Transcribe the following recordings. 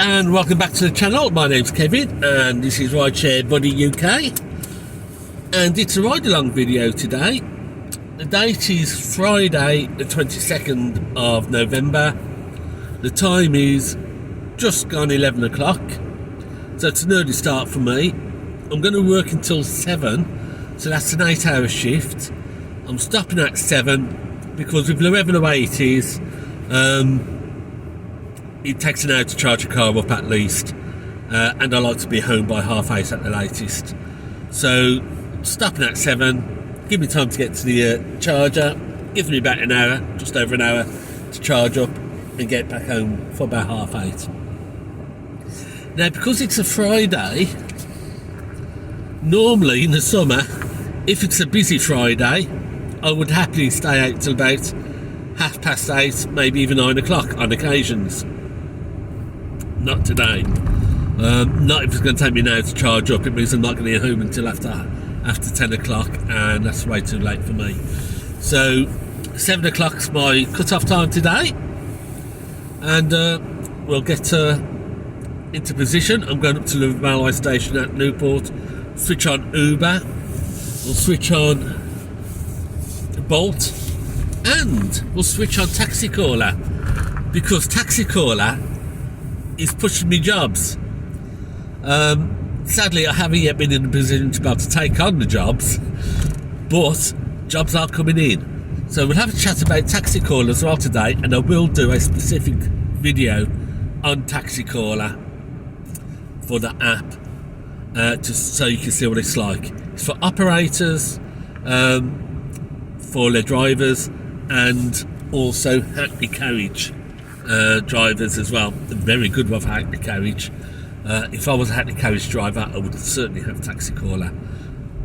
and welcome back to the channel. My name's Kevin and this is Rideshare Buddy UK, and it's a ride along video today. The date is Friday the 22nd of November. The time is just gone 11 o'clock, so it's an early start for me. I'm going to work until 7, so that's an 8-hour shift. I'm stopping at 7 because with wherever the way it is, it takes an hour to charge a car up at least, and I like to be home by 8:30 at the latest. So stopping at 7, give me time to get to the charger, gives me about an hour, just over an hour to charge up and get back home for about 8:30. Now, because it's a Friday, normally in the summer, if it's a busy Friday, I would happily stay out till about 8:30, maybe even 9 o'clock on occasions. Not today. Not if it's going to take me now to charge up. It means I'm not going to get home until after 10 o'clock, and that's way too late for me. So 7 o'clock's my cut-off time today, and we'll get into position. I'm going up to the railway station at Newport, switch on Uber, we'll switch on Bolt, and we'll switch on Taxi Caller, because Taxi Caller is pushing me jobs. Sadly, I haven't yet been in a position to be able to take on the jobs, but jobs are coming in. So we'll have a chat about Taxi Caller as well today, and I will do a specific video on Taxi Caller for the app, just so you can see what it's like. It's for operators, for their drivers, and also Hackney Carriage drivers as well. Very good with Hackney Carriage. If I was a Hackney Carriage driver, I would certainly have Taxi Caller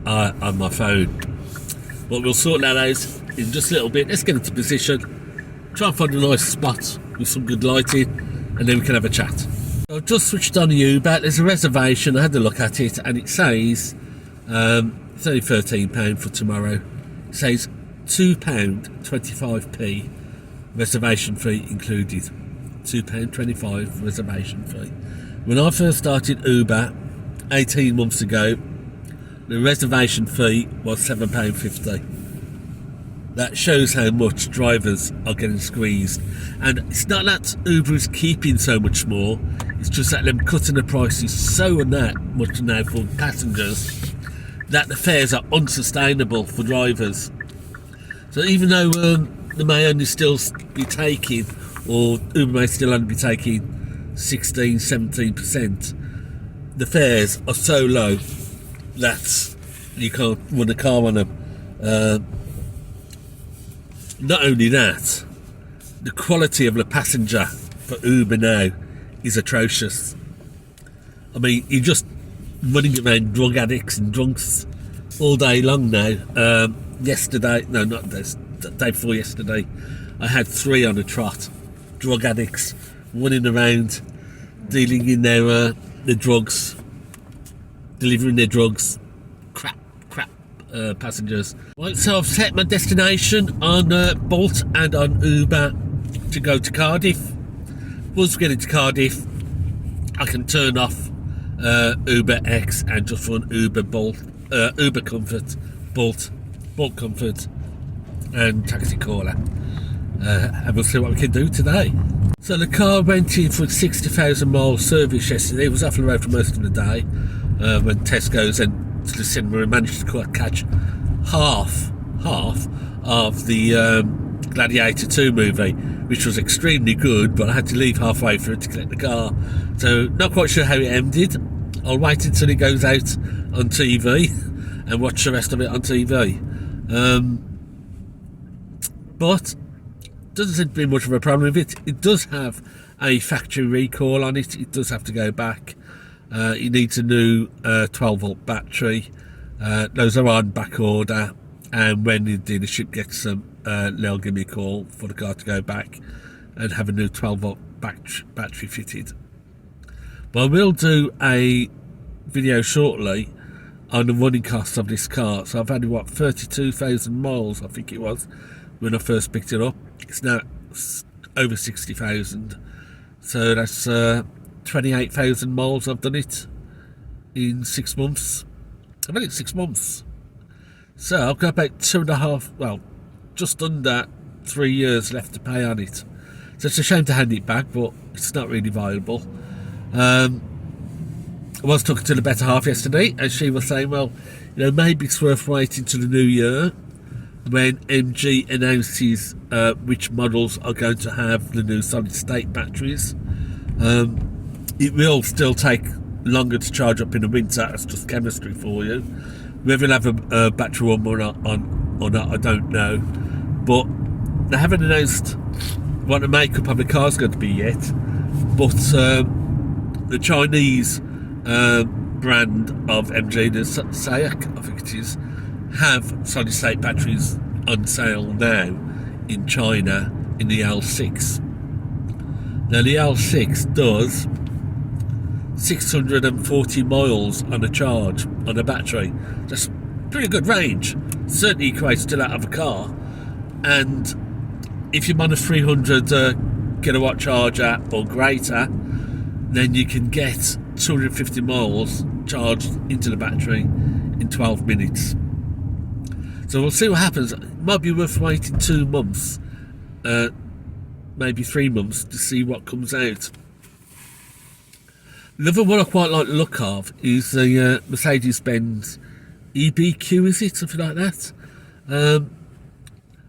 on my phone. But we'll sort that out in just a little bit. Let's get into position, try and find a nice spot with some good lighting, and then we can have a chat. So I've just switched on the Uber. There's a reservation. I had a look at it, and it says it's only £13 for tomorrow. It says £2.25p reservation fee included. £2.25 reservation fee. When I first started Uber 18 months ago, the reservation fee was £7.50. That shows how much drivers are getting squeezed. And it's not that Uber is keeping so much more, it's just that them cutting the prices so much now for passengers that the fares are unsustainable for drivers. So even though they may only still be taking, or Uber may still only be taking 16-17%, the fares are so low that you can't run a car on them. Not only that, the quality of the passenger for Uber now is atrocious. I mean, you're just running around drug addicts and drunks all day long now. Yesterday, no, not this, the day before yesterday, I had 3 on a trot. Drug addicts running around, dealing in their drugs, delivering their drugs. Crap passengers. Right, so I've set my destination on Bolt and on Uber to go to Cardiff. Once we get into Cardiff, I can turn off Uber X and just run Uber Bolt, Uber Comfort, Bolt Comfort, and Taxi Caller. And we'll see what we can do today. So the car went in for a 60,000 mile service yesterday. It was off the road for most of the day, when Tesco's and to the cinema and managed to catch half of the Gladiator 2 movie, which was extremely good, but I had to leave halfway for it to collect the car. So not quite sure how it ended. I'll wait until it goes out on TV and watch the rest of it on TV. But doesn't seem to be much of a problem with it. It does have a factory recall on it. It does have to go back. It needs a new 12-volt battery. Those are on back order, and when the dealership gets them, they'll give me a call for the car to go back and have a new 12-volt battery fitted. But I will do a video shortly on the running costs of this car. So I've had 32,000 miles, I think it was, when I first picked it up. It's now over 60,000, so that's 28,000 miles I've done it in 6 months. I've done it 6 months. So I've got about 2.5, well, just under 3 years left to pay on it. So it's a shame to hand it back, but it's not really viable. I was talking to the better half yesterday, and she was saying, well, maybe it's worth waiting to the new year when MG announces which models are going to have the new solid state batteries. It will still take longer to charge up in the winter. It's just chemistry for you. Whether they'll have a battery warmer or not, I don't know. But they haven't announced what the makeup of the car's going to be yet. But the Chinese brand of MG, the SAIC, I think it is, have solid state batteries on sale now in China in the L6. Now the L6 does 640 miles on a charge on a battery. That's pretty good range. Certainly equates to that of a car. And if you're on a 300 kilowatt charger or greater, then you can get 250 miles charged into the battery in 12 minutes. So we'll see what happens. It might be worth waiting 2 months, maybe 3 months, to see what comes out. The other one I quite like the look of is the Mercedes-Benz EBQ, is it? Something like that.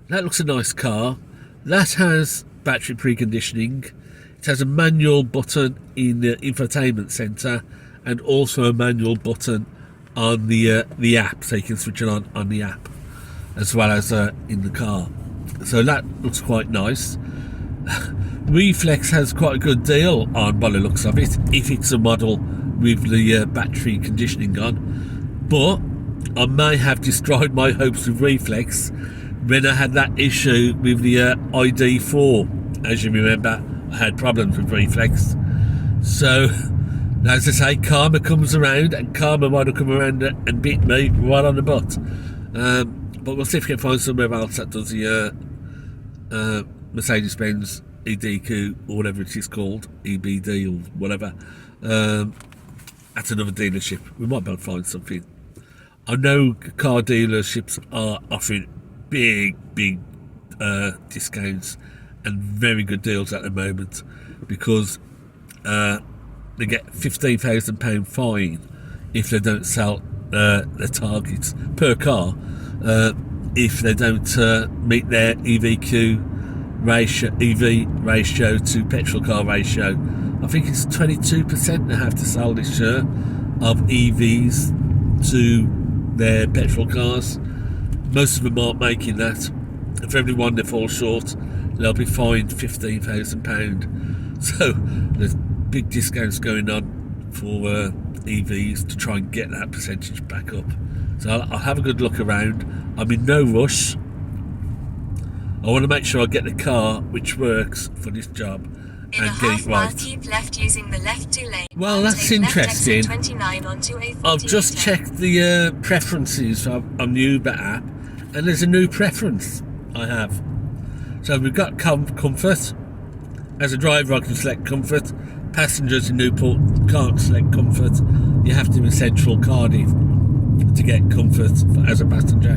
That looks a nice car. That has battery preconditioning. It has a manual button in the infotainment centre and also a manual button on the app, so you can switch it on the app as well as in the car. So that looks quite nice. Reflex has quite a good deal on, by the looks of it, if it's a model with the battery conditioning on. But I may have destroyed my hopes with Reflex when I had that issue with the ID4. As you remember, I had problems with Reflex. So, as I say, karma comes around, and karma might have come around and beat me right on the butt. But we'll see if we can find somewhere else that does the Mercedes-Benz EDQ, or whatever it is called, EBD or whatever, at another dealership. We might be able to find something. I know car dealerships are offering big discounts and very good deals at the moment, because they get £15,000 fine if they don't sell their targets per car, if they don't meet their EV ratio to petrol car ratio. I think it's 22% they have to sell this year of EVs to their petrol cars. Most of them aren't making that. For every one they fall short, they'll be fined £15,000. So there's big discounts going on for EVs to try and get that percentage back up. So I'll have a good look around. I'm in no rush. I want to make sure I get the car which works for this job and get it right. Keep left using the left 2 lane. Well, that's interesting. I've just checked the preferences on the Uber app, and there's a new preference I have. So we've got comfort. As a driver, I can select comfort. Passengers in Newport can't select comfort. You have to be in central Cardiff to get comfort as a passenger,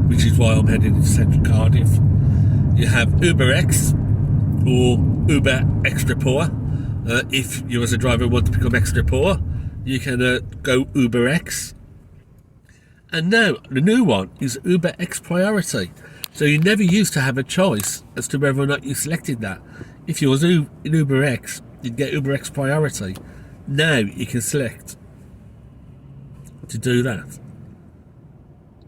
which is why I'm heading to central Cardiff. You have UberX or Uber Extra Poor. If you as a driver want to become extra poor, you can go UberX. And now the new one is UberX Priority. So you never used to have a choice as to whether or not you selected that. If you was in UberX, you'd get UberX Priority. Now you can select to do that,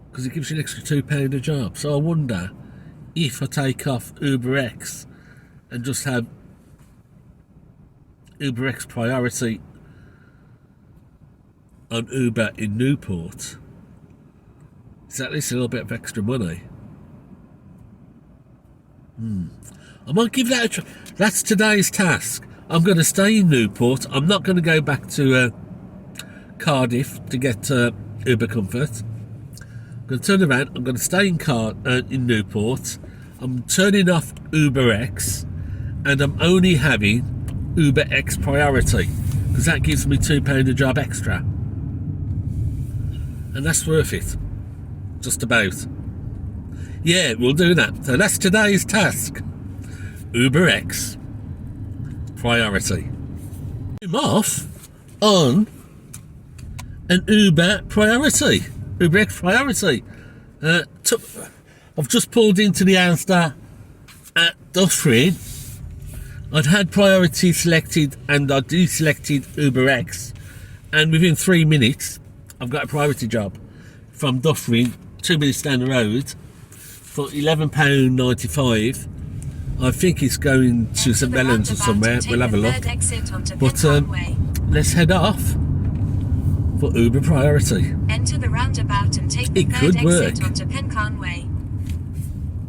because it gives you an extra £2 a job. So I wonder if I take off UberX and just have UberX Priority on Uber in Newport, is at least a little bit of extra money. I might give that a try. That's today's task. I'm going to stay in Newport. I'm not going to go back to Cardiff to get Uber Comfort. I'm going to turn around. I'm going to stay in Newport. I'm turning off UberX, and I'm only having UberX Priority. because that gives me £2 a job extra, and that's worth it, just about. Yeah, we'll do that. So that's today's task. UberX priority. I'm off on an Uber priority. UberX priority. I've just pulled into the Asda at Dufferin. I'd had priority selected and I deselected UberX, and within 3 minutes I've got a priority job from Dufferin, 2 minutes down the road, for £11.95. I think it's going to St Mellons or somewhere. We'll have a look. But let's head off for Uber priority. Enter the roundabout and take the third exit onto Pencarn Way.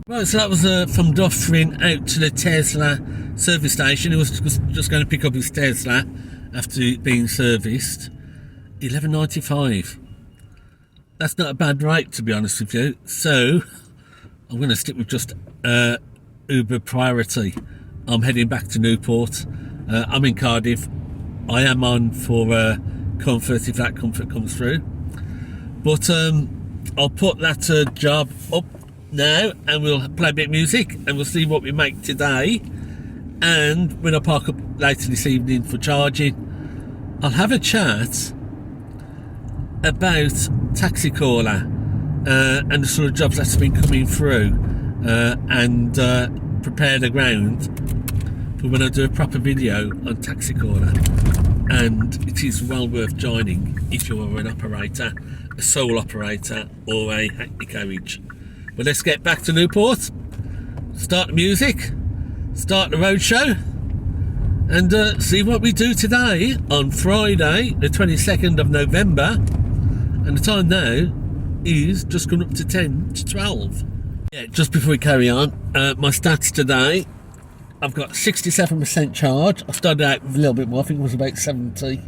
Right, so that was from Dufferin out to the Tesla service station. He was just going to pick up his Tesla after it being serviced. £11.95. That's not a bad rate, to be honest with you. So I'm going to stick with just Uber priority. I'm heading back to Newport. I'm in Cardiff. I am on for comfort if that comfort comes through. But I'll put that job up now and we'll play a bit of music and we'll see what we make today. And when I park up later this evening for charging, I'll have a chat about taxi caller and the sort of jobs that's been coming through, and prepare the ground for when I do a proper video on taxi caller. And it is well worth joining if you're an operator, a sole operator or a hackney carriage. But let's get back to Newport, start the music, start the roadshow, and see what we do today on Friday the 22nd of November. And the time now is just coming up to 10 to 12. Yeah, just before we carry on, my stats today, I've got 67% charge. I started out with a little bit more, I think it was about 70,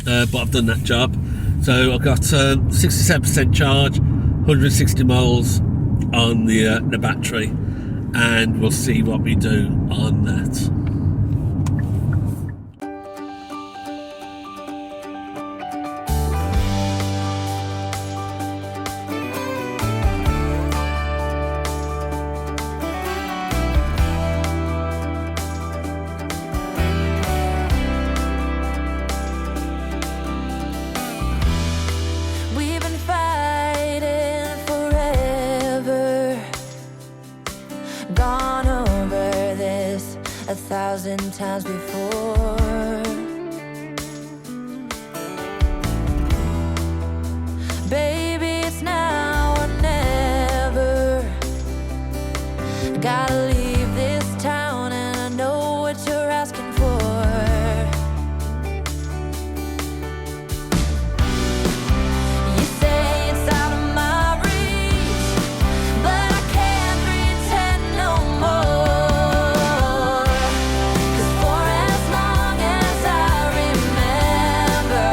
but I've done that job. So I've got 67% charge, 160 miles on the battery, and we'll see what we do on that. Gone over this 1,000 times before. Baby, it's now or never. Gotta leave this town and I know what you're asking for. You say it's out of my reach, but I can't pretend no more. 'Cause for as long as I remember,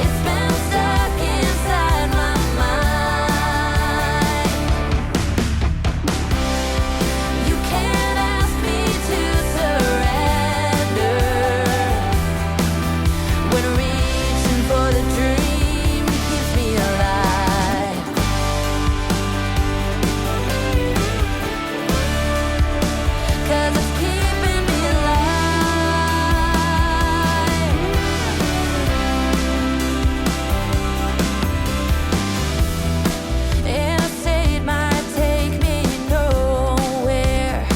it's been stuck inside my mind. You can't ask me to surrender when reaching for the dream keeps me alive. 'Cause it's keeping me alive. Interstate might take me nowhere.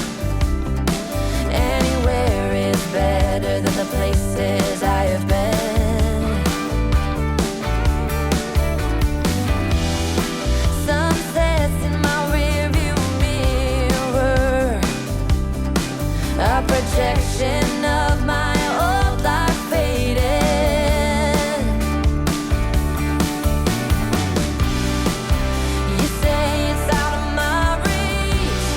Anywhere is better than the places I have been. Sunsets in my rearview mirror, a projection of my old life fading. You say it's out of my reach,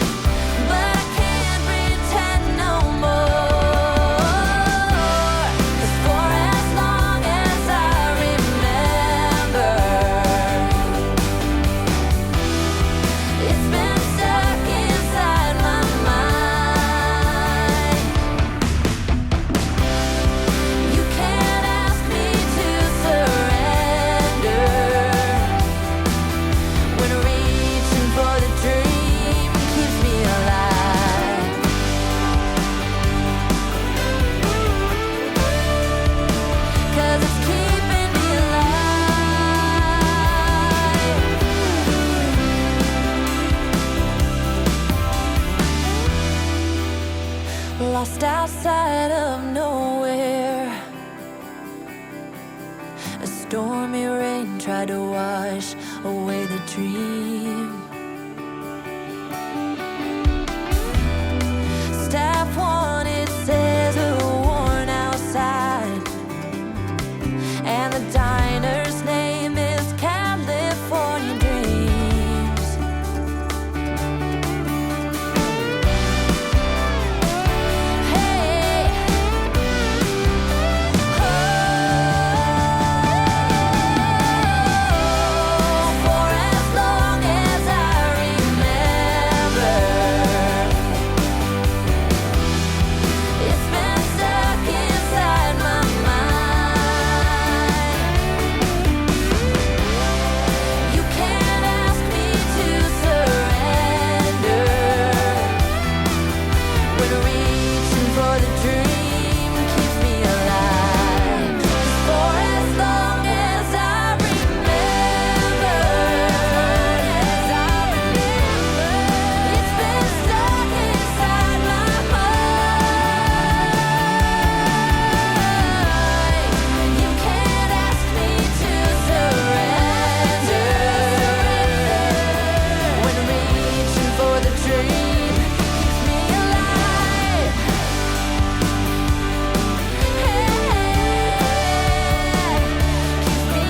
but I can't pretend no more. 'Cause for as long as I remember, it's been stuck inside my mind. lost outside of nowhere. A stormy rain tried to wash away the dream. Staff wanted scissor worn outside, and the diner's name is California Dreams. Hey, for as long as I remember, it's been stuck inside my mind. You can't ask me to surrender when reaching for the dream keeps me alive. 'Cause for as long as I remember, it's been stuck inside my mind. You can't ask me to surrender when reaching for the dream keeps me alive. Keeps me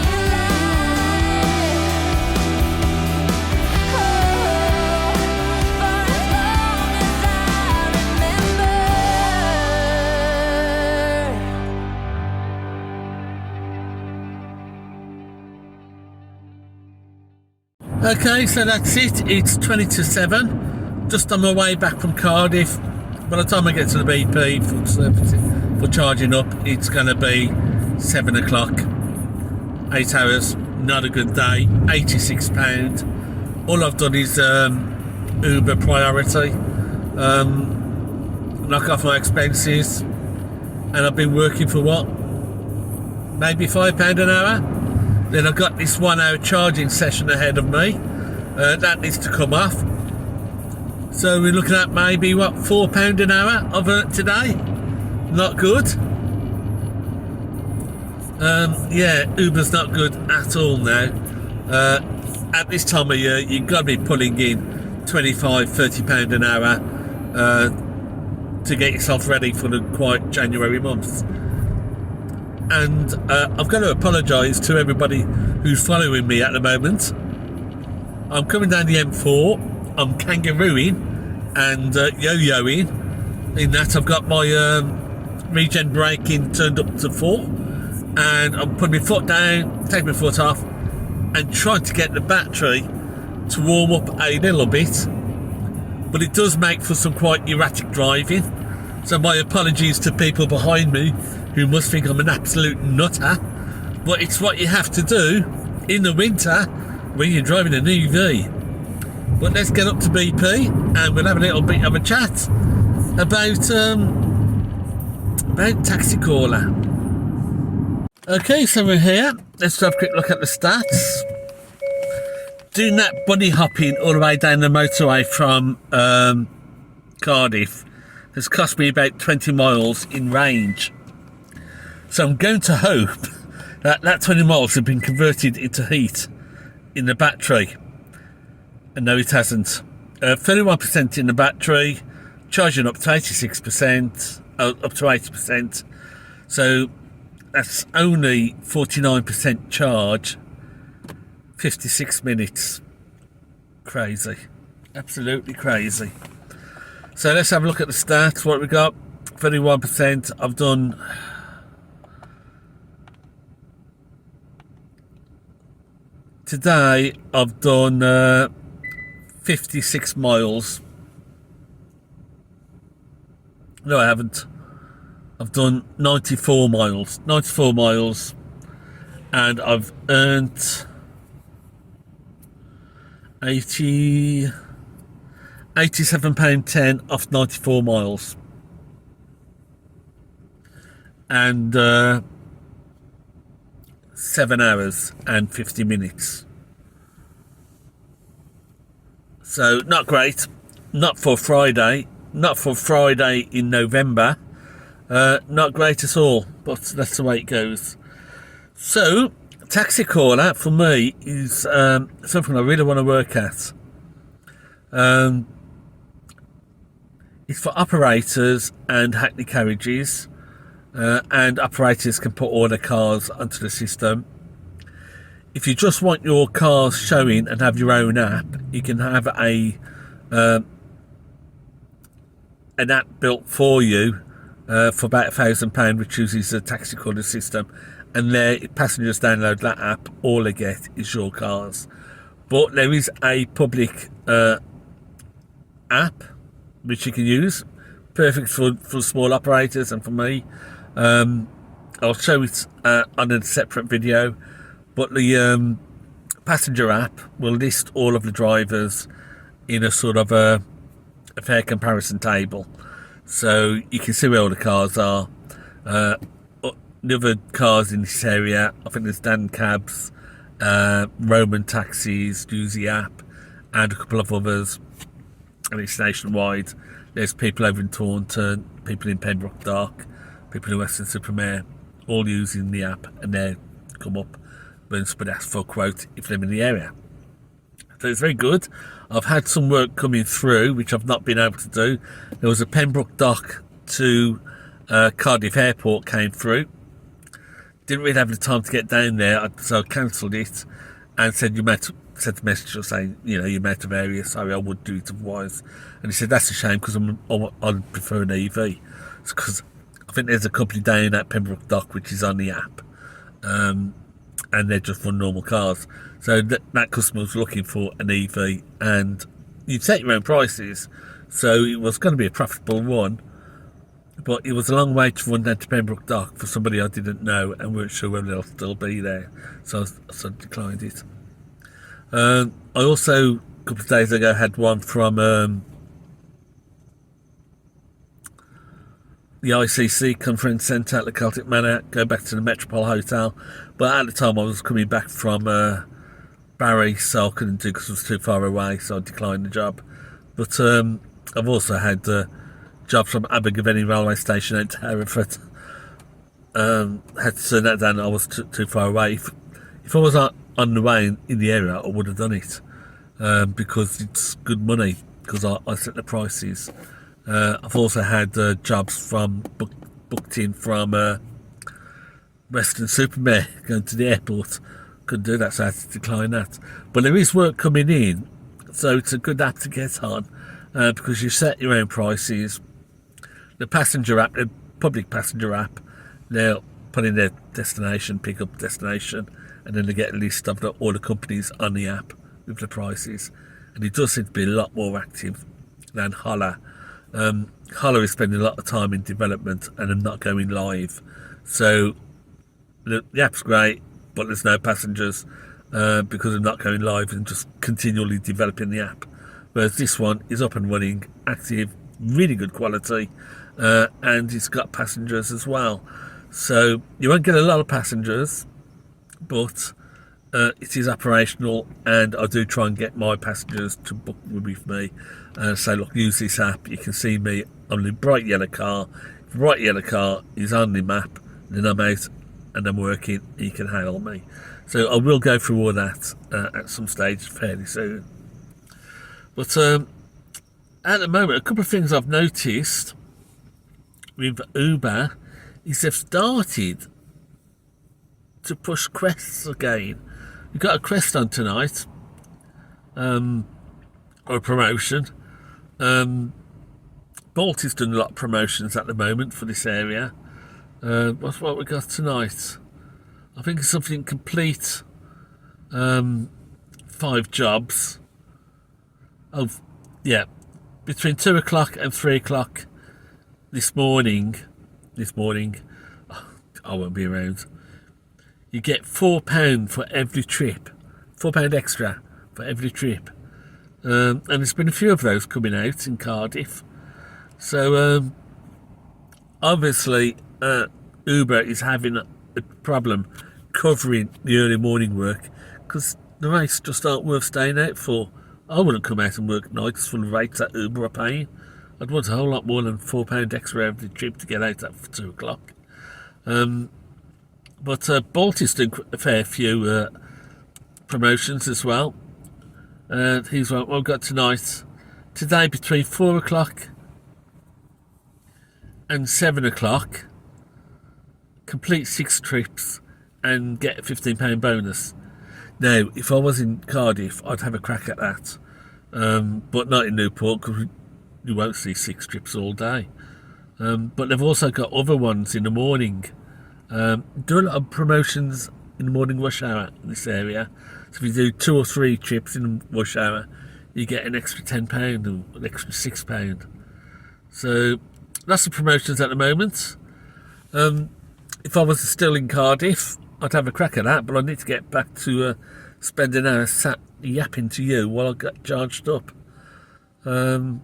Okay, so that's it. It's 20 to 7. Just on my way back from Cardiff. By the time I get to the BP for charging up, it's going to be 7 o'clock. 8 hours. Not a good day. £86. All I've done is Uber priority. Knock off my expenses. And I've been working for what? Maybe £5 an hour? Then I've got this 1 hour charging session ahead of me. That needs to come off. So we're looking at maybe, what, £4 an hour I've earned today? Not good. Yeah, Uber's not good at all now. At this time of year, you've got to be pulling in £25, £30 an hour to get yourself ready for the quiet January months. And I've got to apologise to everybody who's following me at the moment. I'm coming down the M4, I'm kangarooing and yo-yoing, in that I've got my regen braking turned up to 4, and I'm putting my foot down, taking my foot off, and trying to get the battery to warm up a little bit. But it does make for some quite erratic driving, so my apologies to people behind me who must think I'm an absolute nutter, but it's what you have to do in the winter when you're driving an EV. But let's get up to BP and we'll have a little bit of a chat about Taxi Caller. Okay, so we're here. Let's have a quick look at the stats. Doing that bunny hopping all the way down the motorway from Cardiff has cost me about 20 miles in range. So I'm going to hope that 20 miles have been converted into heat in the battery. And no, it hasn't. 31% in the battery, charging up to 86%, up to 80%. So that's only 49% charge, 56 minutes. Crazy. Absolutely crazy. So let's have a look at the stats. What we got? 31%. I've done... Today I've done 56 miles. No, I haven't. I've done 94 miles. 94 miles. And I've earned 87 pound 10 off 94 miles. And 7 hours and 50 minutes. So not great, not for Friday, not for Friday in November. Not great at all, but that's the way it goes. So, taxi caller for me is something I really want to work at. It's for operators and hackney carriages, and operators can put all their cars onto the system. If you just want your cars showing and have your own app, you can have an app built for you for about £1,000, which uses a taxi caller system, and there passengers download that app, all they get is your cars. But there is a public app which you can use, perfect for small operators and for me. I'll show it on a separate video, but the passenger app will list all of the drivers in a sort of a fair comparison table, so you can see where all the cars are. The other cars in this area, I think there's Dan Cabs, Roman Taxis, use the app, and a couple of others, and it's nationwide. There's people over in Taunton, people in Pembroke Dock, people in Weston-super-Mare, all using the app, and they come up when somebody asks for a quote if they're in the area. So it's very good. I've had some work coming through which I've not been able to do. There was a Pembroke Dock to Cardiff Airport came through. Didn't really have the time to get down there, so I cancelled it and said sent a message saying, you're out of area, sorry, I would do it otherwise. And he said, that's a shame, because I'd prefer an EV. Because I think there's a company down at Pembroke Dock which is on the app, and they just run normal cars. So that customer was looking for an EV, and you set your own prices, so it was going to be a profitable one. But it was a long way to run down to Pembroke Dock for somebody I didn't know and weren't sure whether they'll still be there. So I declined it. I also, a couple of days ago, had one from the ICC Conference Centre at the Celtic Manor, go back to the Metropole Hotel. But at the time I was coming back from Barry, so I couldn't do because it was too far away, so I declined the job. But I've also had jobs from Abergavenny Railway Station out to Hereford. Had to turn that down, I was too far away. If I was on the way in the area, I would have done it, because it's good money, because I set the prices. I've also had jobs from booked in from Weston-super-Mare going to the airport. Couldn't do that, so I had to decline that. But there is work coming in, so it's a good app to get on, because you set your own prices. The passenger app, the public passenger app, they'll put in their destination, pick up destination, and then they get a list of all the companies on the app with the prices. And it does seem to be a lot more active than Holler. Holler is spending a lot of time in development and are not going live. So the app's great, but there's no passengers because they're not going live and just continually developing the app. Whereas this one is up and running, active, really good quality, and it's got passengers as well. So you won't get a lot of passengers, but it is operational, and I do try and get my passengers to book with me. Say, look, use this app, you can see me on the bright yellow car. If the bright yellow car is on the map, then I'm out and I'm working, you can hail me. So I will go through all that at some stage fairly soon. But at the moment, a couple of things I've noticed with Uber is they've started to push crests again. We've got a crest on tonight, or a promotion. Bolt is doing a lot of promotions at the moment for this area. What's what we got tonight? I think it's something complete. 5 jobs. Oh, yeah, between 2 o'clock and 3 o'clock this morning. Oh, I won't be around. You get £4 for every trip, £4 extra for every trip, and there's been a few of those coming out in Cardiff. So obviously Uber is having a problem covering the early morning work because the rates just aren't worth staying out for. I wouldn't come out and work nights for the rates that Uber are paying. I'd want a whole lot more than £4 extra every trip to get out at 2 o'clock. But Bolt is doing a fair few promotions as well. He's what we've got today between 4 o'clock and 7 o'clock. Complete 6 trips and get a £15 bonus. Now, if I was in Cardiff, I'd have a crack at that, but not in Newport because you won't see 6 trips all day. But they've also got other ones in the morning. Do a lot of promotions in the morning rush hour in this area. So if you do 2 or 3 trips in the rush hour, you get an extra £10 or an extra £6. So that's the promotions at the moment. If I was still in Cardiff, I'd have a crack at that, but I need to get back to spending hours sat yapping to you while I get charged up. I'm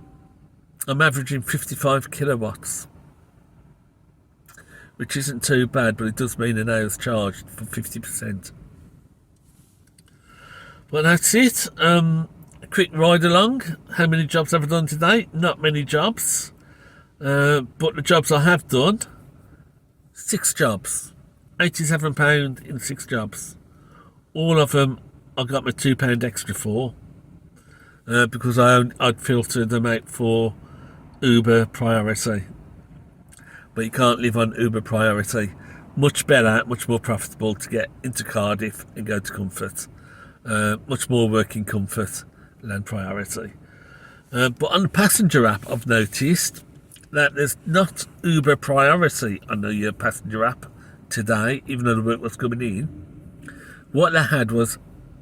averaging 55 kilowatts, which isn't too bad, but it does mean an hour's charged for 50%. Well, that's it. A quick ride along. How many jobs have I done today? Not many jobs. But the jobs I have done, 6 jobs. £87 in 6 jobs. All of them I got my £2 extra for. Because I'd filtered them out for Uber priority. But you can't live on Uber priority. Much better, much more profitable to get into Cardiff and go to Comfort. Much more working Comfort than priority. But on the passenger app, I've noticed that there's not Uber priority on the passenger app today, even though the work was coming in. What they had was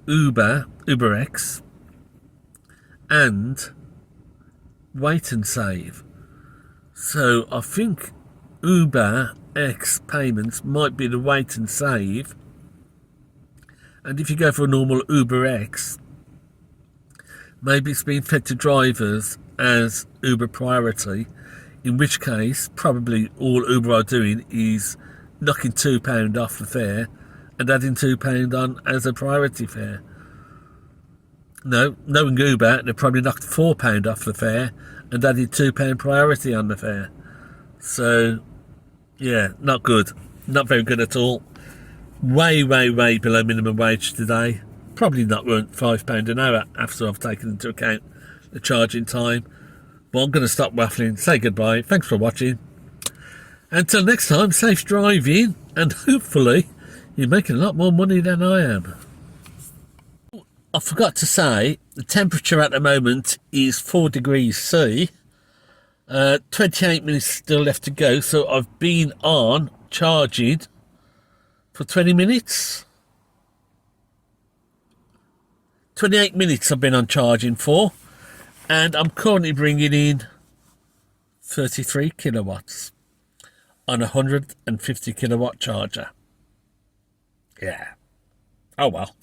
UberX, and Wait and Save. So I think UberX payments might be the Wait and Save, and if you go for a normal UberX, maybe it's being fed to drivers as Uber priority, in which case probably all Uber are doing is knocking £2 off the fare and adding £2 on as a priority fare. No, knowing Uber, they probably knocked £4 off the fare and added £2 priority on the fare. So, yeah, not good. Not very good at all. Way, way, way below minimum wage today. Probably not worth £5 an hour after I've taken into account the charging time. But I'm going to stop waffling, say goodbye, thanks for watching. Until next time, safe driving, and hopefully you're making a lot more money than I am. I forgot to say, the temperature at the moment is 4 degrees C. 28 minutes still left to go, so I've been on charging for 20 minutes. 28 minutes I've been on charging for, and I'm currently bringing in 33 kilowatts on a 150 kilowatt charger. Yeah. Oh well.